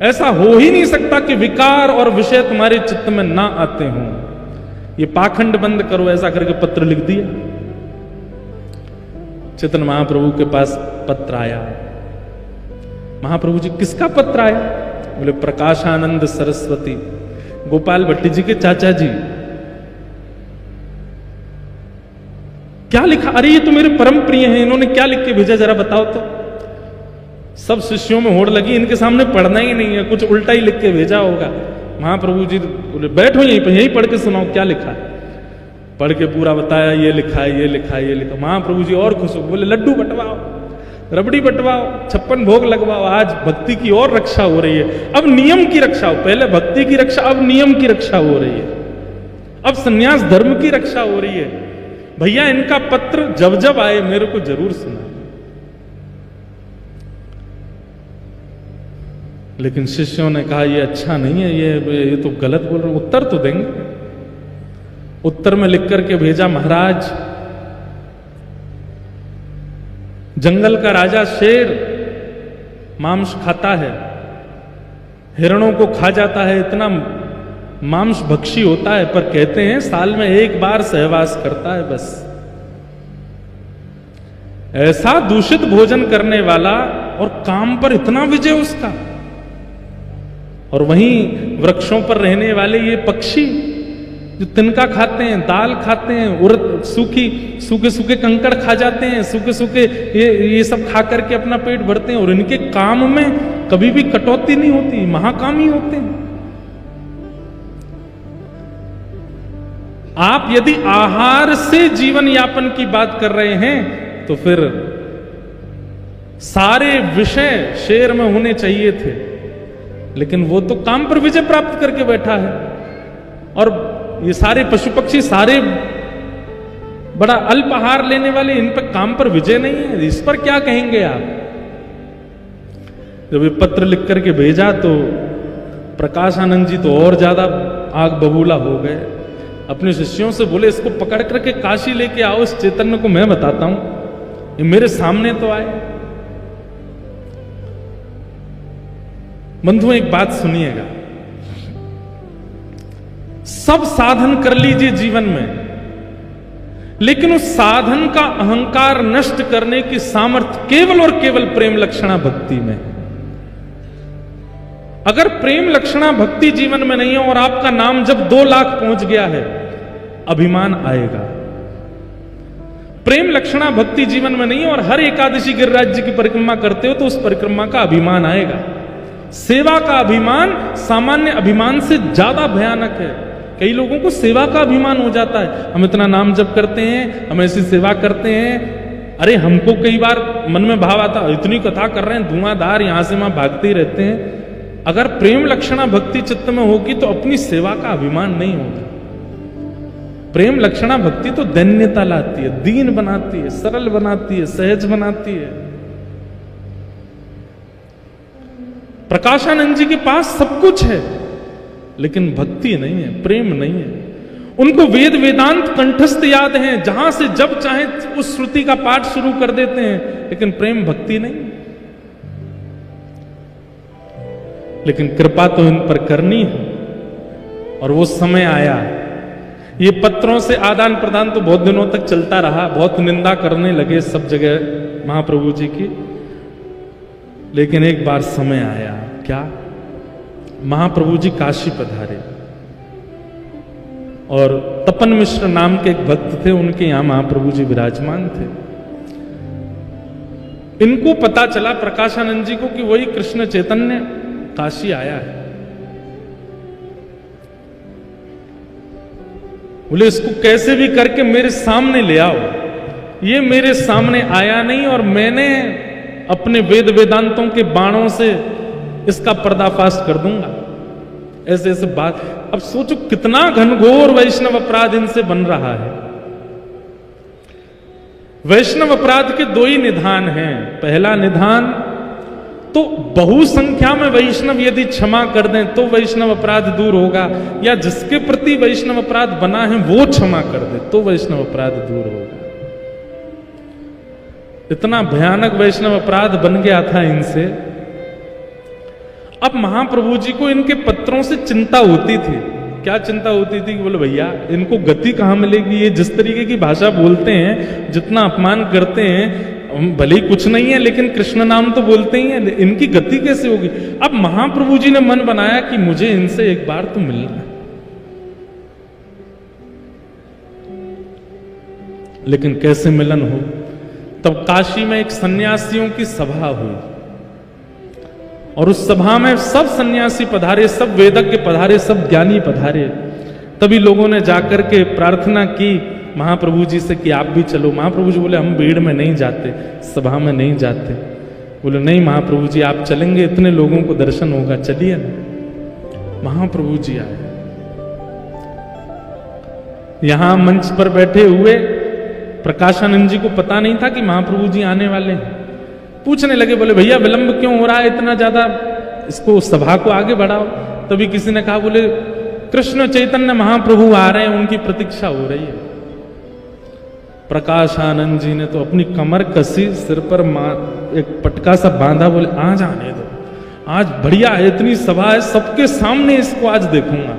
ऐसा हो ही नहीं सकता कि विकार और विषय तुम्हारे चित्त में ना आते हों। ये पाखंड बंद करो, ऐसा करके पत्र लिख दिया। चैतन्य महाप्रभु के पास पत्र आया। महाप्रभु जी किसका पत्र आया? बोले प्रकाशानंद सरस्वती, गोपाल भट्टी जी के चाचा जी। क्या लिखा? अरे ये तो मेरे परम प्रिय हैं, इन्होंने क्या लिख के भेजा जरा बताओ तो। सब शिष्यों में होड़ लगी, इनके सामने पढ़ना ही नहीं है, कुछ उल्टा ही लिख के भेजा होगा। महाप्रभु जी बोले बैठो यहीं पे, यहीं पढ़ के सुनाओ क्या लिखा है। पढ़ के पूरा बताया, ये लिखा है, ये लिखा है, ये लिखा। महाप्रभु जी और खुश हो, बोले लड्डू बंटवाओ, रबड़ी बंटवाओ, 56 भोग लगवाओ, आज भक्ति की और रक्षा हो रही है। अब नियम की रक्षा हो, पहले भक्ति की रक्षा, अब नियम की रक्षा हो रही है, अब सन्यास धर्म की रक्षा हो रही है। भैया इनका पत्र जब जब आए मेरे को जरूर सुना। लेकिन शिष्यों ने कहा ये अच्छा नहीं है, ये तो गलत बोल रहे, उत्तर तो देंगे। उत्तर में लिख करके भेजा, महाराज जंगल का राजा शेर मांस खाता है, हिरणों को खा जाता है, इतना मांस भक्षी होता है, पर कहते हैं साल में एक बार सहवास करता है बस। ऐसा दूषित भोजन करने वाला और काम पर इतना विजय उसका। और वहीं वृक्षों पर रहने वाले ये पक्षी जो तिनका खाते हैं, दाल खाते हैं, उड़द सूखे सूखे कंकड़ खा जाते हैं, सूखे सूखे ये सब खा करके अपना पेट भरते हैं, और इनके काम में कभी भी कटौती नहीं होती, महाकामी होते हैं। आप यदि आहार से जीवन यापन की बात कर रहे हैं तो फिर सारे विषय शेर में होने चाहिए थे, लेकिन वो तो काम पर विजय प्राप्त करके बैठा है। और ये सारे पशु पक्षी, सारे बड़ा अल्प आहार लेने वाले, इन पर काम पर विजय नहीं है, इस पर क्या कहेंगे आप? जब ये पत्र लिख करके भेजा तो प्रकाशानंद जी तो और ज्यादा आग बबूला हो गए। अपने शिष्यों से बोले इसको पकड़ करके काशी लेके आओ, इस चैतन्य को मैं बताता हूं, ये मेरे सामने तो आए। बंधुओं एक बात सुनिएगा, सब साधन कर लीजिए जीवन में, लेकिन उस साधन का अहंकार नष्ट करने की सामर्थ्य केवल और केवल प्रेम लक्षणा भक्ति में। अगर प्रेम लक्षणा भक्ति जीवन में नहीं है और आपका नाम जब 2 लाख पहुंच गया है, अभिमान आएगा। प्रेम लक्षणा भक्ति जीवन में नहीं है और हर एकादशी गिरिराज जी की परिक्रमा करते हो तो उस परिक्रमा का अभिमान आएगा। सेवा का अभिमान सामान्य अभिमान से ज्यादा भयानक है। कई लोगों को सेवा का अभिमान हो जाता है, हम इतना नाम जप करते हैं, हम ऐसी सेवा करते हैं। अरे हमको कई बार मन में भाव आता, इतनी कथा कर रहे हैं, धुआंधार यहां से वहां भागते ही रहते हैं। अगर प्रेम लक्षणा भक्ति चित्त में होगी तो अपनी सेवा का अभिमान नहीं होगा। प्रेम लक्षणा भक्ति तो दैन्यता लाती है, दीन बनाती है, सरल बनाती है, सहज बनाती है। प्रकाशानंद जी के पास सब कुछ है, लेकिन भक्ति नहीं है, प्रेम नहीं है। उनको वेद वेदांत कंठस्थ याद हैं, जहां से जब चाहे उस श्रुति का पाठ शुरू कर देते हैं, लेकिन प्रेम भक्ति नहीं। लेकिन कृपा तो इन पर करनी है, और वो समय आया। ये पत्रों से आदान प्रदान तो बहुत दिनों तक चलता रहा, बहुत निंदा करने लगे सब जगह महाप्रभु जी की, लेकिन एक बार समय आया। क्या? महाप्रभु जी काशी पधारे और तपन मिश्र नाम के एक भक्त थे, उनके यहां महाप्रभु जी विराजमान थे। इनको पता चला प्रकाशानंद जी को कि वही कृष्ण चैतन्य काशी आया है। बोले इसको कैसे भी करके मेरे सामने ले आओ। ये मेरे सामने आया नहीं और मैंने अपने वेद वेदांतों के बाणों से इसका पर्दाफाश कर दूंगा। ऐसे ऐसे बात। अब सोचो कितना घनघोर वैष्णव अपराध इनसे बन रहा है। वैष्णव अपराध के दो ही निधान हैं। पहला निधान तो बहुसंख्या में वैष्णव यदि क्षमा कर दें तो वैष्णव अपराध दूर होगा, या जिसके प्रति वैष्णव अपराध बना है वो क्षमा कर दे तो वैष्णव अपराध दूर होगा। इतना भयानक वैष्णव अपराध बन गया था इनसे। अब महाप्रभु जी को इनके पत्रों से चिंता होती थी। क्या चिंता होती थी कि बोले भैया इनको गति कहां मिलेगी, ये जिस तरीके की भाषा बोलते हैं, जितना अपमान करते हैं, भले ही कुछ नहीं है लेकिन कृष्ण नाम तो बोलते ही हैं, इनकी गति कैसे होगी। अब महाप्रभु जी ने मन बनाया कि मुझे इनसे एक बार तो मिलना है। लेकिन कैसे मिलन हो। तब काशी में एक सन्यासियों की सभा हुई और उस सभा में सब सन्यासी पधारे, सब वेदज्ञ पधारे, सब ज्ञानी पधारे। तभी लोगों ने जाकर के प्रार्थना की महाप्रभु जी से कि आप भी चलो। महाप्रभु जी बोले हम भीड़ में नहीं जाते, सभा में नहीं जाते। बोले नहीं महाप्रभु जी आप चलेंगे, इतने लोगों को दर्शन होगा, चलिए ना। महाप्रभु जी आए। यहां मंच पर बैठे हुए प्रकाशानंद जी को पता नहीं था कि महाप्रभु जी आने वाले हैं। पूछने लगे, बोले भैया विलंब क्यों हो रहा है इतना ज्यादा, इसको सभा को आगे बढ़ाओ। तभी किसी ने कहा, बोले कृष्ण चैतन्य महाप्रभु आ रहे हैं, उनकी प्रतीक्षा हो रही है। प्रकाशानंद जी ने तो अपनी कमर कसी, सिर पर एक पटका सा बांधा, बोले आज आने दो, आज बढ़िया है, इतनी सभा है, सबके सामने इसको आज देखूंगा।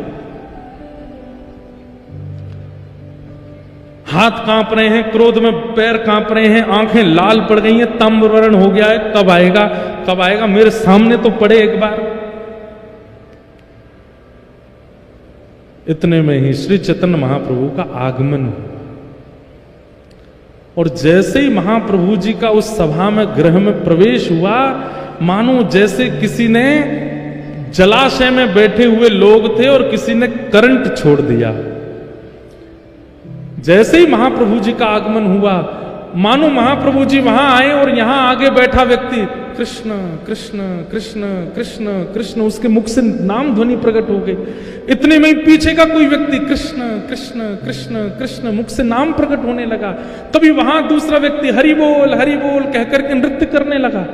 हाथ कांप रहे हैं, क्रोध में पैर कांप रहे हैं, आंखें लाल पड़ गई हैं, ताम्रवर्ण हो गया है, कब आएगा कब आएगा, मेरे सामने तो पड़े एक बार। इतने में ही श्री चैतन्य महाप्रभु का आगमन हुआ और जैसे ही महाप्रभु जी का उस सभा में गृह में प्रवेश हुआ, मानो जैसे किसी ने जलाशय में बैठे हुए लोग थे और किसी ने करंट छोड़ दिया। जैसे ही महाप्रभु जी का आगमन हुआ, मानो महाप्रभु जी वहां आए और यहां आगे बैठा व्यक्ति कृष्ण कृष्ण कृष्ण कृष्ण कृष्ण, उसके मुख से नाम ध्वनि प्रकट हो गई। इतने में पीछे का कोई व्यक्ति कृष्ण कृष्ण कृष्ण कृष्ण, मुख से नाम प्रकट होने लगा। तभी वहां दूसरा व्यक्ति हरि बोल कहकर के नृत्य करने लगा।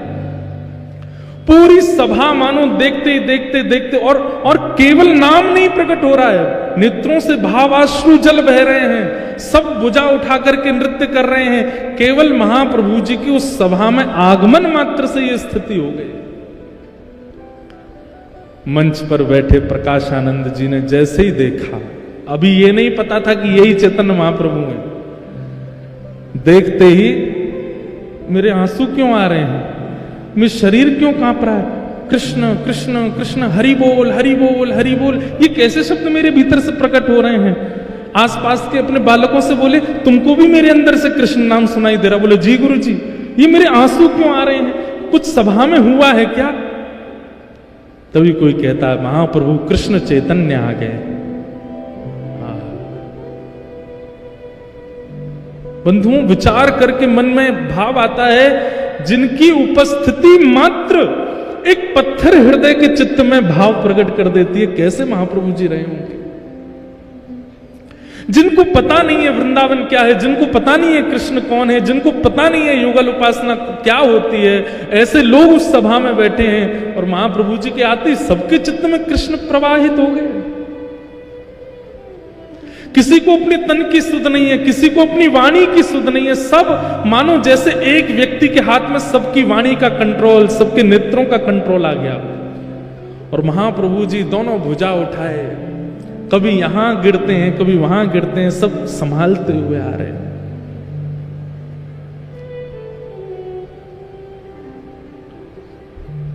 पूरी सभा मानो देखते देखते देखते और केवल नाम नहीं प्रकट हो रहा है, नेत्रों से भावाश्रु जल बह रहे हैं, सब भुजा उठा करके नृत्य कर रहे हैं। केवल महाप्रभु जी की उस सभा में आगमन मात्र से यह स्थिति हो गई। मंच पर बैठे प्रकाशानंद जी ने जैसे ही देखा, अभी ये नहीं पता था कि यही चैतन्य महाप्रभु हैं, देखते ही मेरे आंसू क्यों आ रहे हैं, मेरा शरीर क्यों कांप रहा है, कृष्ण कृष्ण कृष्ण, हरि बोल हरि बोल हरि बोल, ये कैसे शब्द मेरे भीतर से प्रकट हो रहे हैं। आसपास के अपने बालकों से बोले तुमको भी मेरे अंदर से कृष्ण नाम सुनाई दे रहा। बोले जी गुरु जी, ये मेरे आंसू क्यों आ रहे हैं, कुछ सभा में हुआ है क्या। तभी कोई कहता है महाप्रभु कृष्ण चैतन्य आ गए। बंधुओं, विचार करके मन में भाव आता है, जिनकी उपस्थिति मात्र एक पत्थर हृदय के चित्त में भाव प्रकट कर देती है, कैसे महाप्रभु जी रहे होंगे। जिनको पता नहीं है वृंदावन क्या है, जिनको पता नहीं है कृष्ण कौन है, जिनको पता नहीं है युगल उपासना क्या होती है, ऐसे लोग उस सभा में बैठे हैं और महाप्रभु जी के आते ही सबके चित्त में कृष्ण प्रवाहित हो गए। किसी को अपने तन की सुध नहीं है, किसी को अपनी वाणी की सुध नहीं है, सब मानो जैसे एक व्यक्ति के हाथ में सबकी वाणी का कंट्रोल, सबके नेत्रों का कंट्रोल आ गया। और महाप्रभु जी दोनों भुजा उठाए, कभी यहां गिरते हैं कभी वहां गिरते हैं, सब संभालते हुए आ रहे हैं।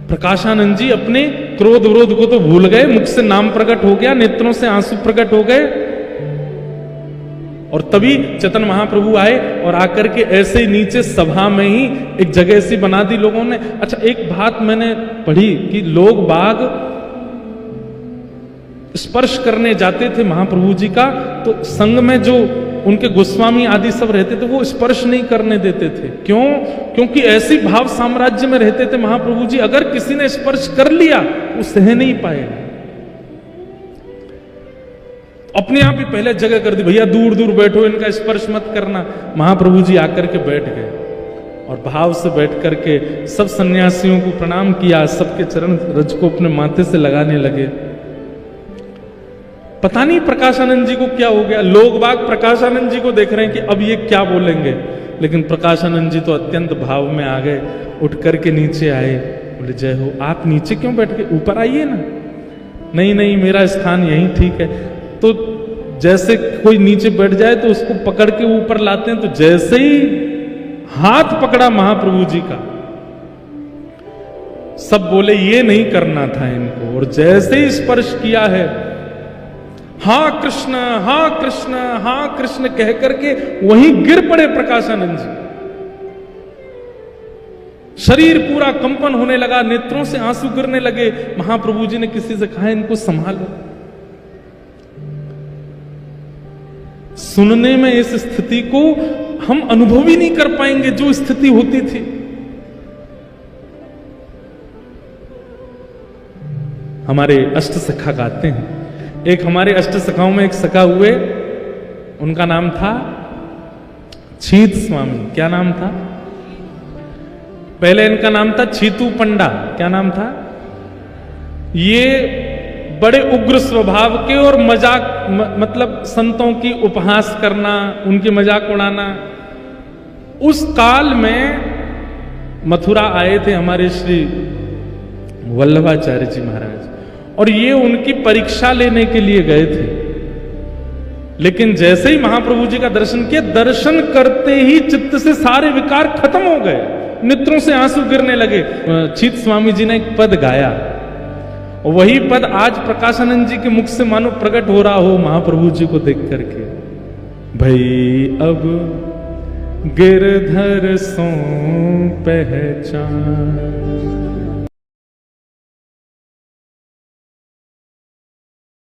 प्रकाशानंद जी अपने क्रोध विरोध को तो भूल गए, मुख से नाम प्रकट हो गया, नेत्रों से आंसू प्रकट हो गए। और तभी चैतन्य महाप्रभु आए और आकर के ऐसे ही नीचे सभा में ही एक जगह सी बना दी लोगों ने। अच्छा, एक बात मैंने पढ़ी कि लोग बाग स्पर्श करने जाते थे महाप्रभु जी का, तो संग में जो उनके गोस्वामी आदि सब रहते थे वो स्पर्श नहीं करने देते थे। क्यों? क्योंकि ऐसी भाव साम्राज्य में रहते थे महाप्रभु जी, अगर किसी ने स्पर्श कर लिया वो सह नहीं पाएगा। अपने आप ही पहले जगह कर दी, भैया दूर दूर बैठो, इनका स्पर्श मत करना। महाप्रभु जी आकर के बैठ गए और भाव से बैठ करके सब सन्यासियों को प्रणाम किया, सबके चरण रज को अपने माथे से लगाने लगे। पता नहीं प्रकाशानंद जी को क्या हो गया, लोग बाग प्रकाशानंद जी को देख रहे हैं कि अब ये क्या बोलेंगे, लेकिन प्रकाशानंद जी तो अत्यंत भाव में आ गए, उठ करके नीचे आए, बोले जय हो। आप नीचे क्यों बैठ गए, ऊपर आइए ना। नहीं नहीं, मेरा स्थान यहीं ठीक है। तो जैसे कोई नीचे बैठ जाए तो उसको पकड़ के ऊपर लाते हैं, तो जैसे ही हाथ पकड़ा महाप्रभु जी का, सब बोले ये नहीं करना था इनको, और जैसे ही स्पर्श किया है, हाँ कृष्ण हाँ कृष्ण हाँ कृष्ण कह करके वहीं गिर पड़े प्रकाशानंद जी। शरीर पूरा कंपन होने लगा, नेत्रों से आंसू गिरने लगे। महाप्रभु जी ने किसी से कहा इनको संभालो। सुनने में इस स्थिति को हम अनुभव ही नहीं कर पाएंगे जो स्थिति होती थी। हमारे अष्ट सखा गाते हैं, एक हमारे अष्ट सखाओं में एक सखा हुए, उनका नाम था छीत स्वामी। क्या नाम था? पहले इनका नाम था छीतू पंडा। क्या नाम था? ये बड़े उग्र स्वभाव के और मजाक मतलब संतों की उपहास करना, उनकी मजाक उड़ाना। उस काल में मथुरा आए थे हमारे श्री वल्लभाचार्य जी महाराज, और ये उनकी परीक्षा लेने के लिए गए थे। लेकिन जैसे ही महाप्रभु जी का दर्शन किया, दर्शन करते ही चित्त से सारे विकार खत्म हो गए, नेत्रों से आंसू गिरने लगे। छीत स्वामी जी ने एक पद गाया, वही पद आज प्रकाशानंद जी के मुख से मानो प्रकट हो रहा हो महाप्रभु जी को देख करके। भई अब गिरधर सो पहचान,